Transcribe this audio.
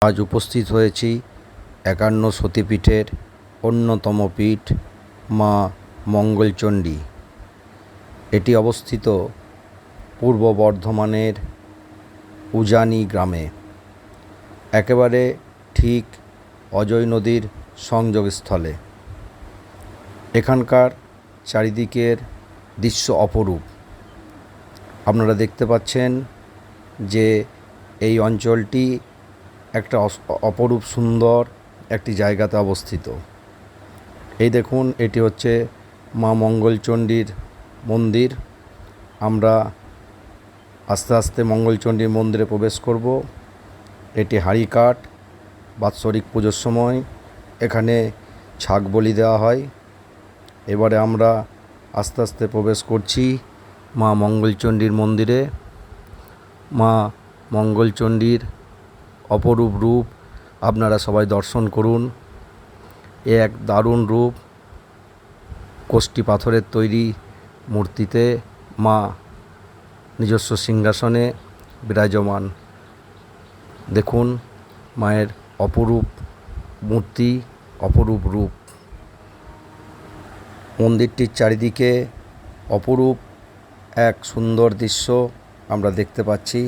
আজ উপস্থিত হয়েছি ৫১ সতীপীঠের অন্যতম পীঠ মা মঙ্গলচণ্ডী। এটি অবস্থিত পূর্ব বর্ধমানের উজানি গ্রামে, একেবারে ঠিক অজয় নদীর সংযোগস্থলে। এখানকার চারিদিকের দৃশ্য অপরূপ। আপনারা দেখতে পাচ্ছেন যে এই অঞ্চলটি একটা অপরূপ সুন্দর একটি জায়গাতে অবস্থিত। এই দেখুন, এটি হচ্ছে মা মঙ্গলচণ্ডীর মন্দির। আমরা আস্তে আস্তে মঙ্গলচণ্ডীর মন্দিরে প্রবেশ করব। এটি হাড়িকাঠ। বাৎসরিক পুজোর সময় এখানে ছাগ বলি দেওয়া হয়। এবারে আমরা আস্তে আস্তে প্রবেশ করছি মা মঙ্গলচণ্ডীর মন্দিরে। মা মঙ্গলচণ্ডীর অপরূপ রূপ আপনারা সবাই দর্শন করুন। এ এক দারুণ রূপ। কোষ্ঠী পাথরের তৈরি মূর্তিতে মা নিজস্ব সিংহাসনে বিরাজমান। দেখুন মায়ের অপরূপ মূর্তি, অপরূপ রূপ। মন্দিরটির চারিদিকে অপরূপ এক সুন্দর দৃশ্য আমরা দেখতে পাচ্ছি।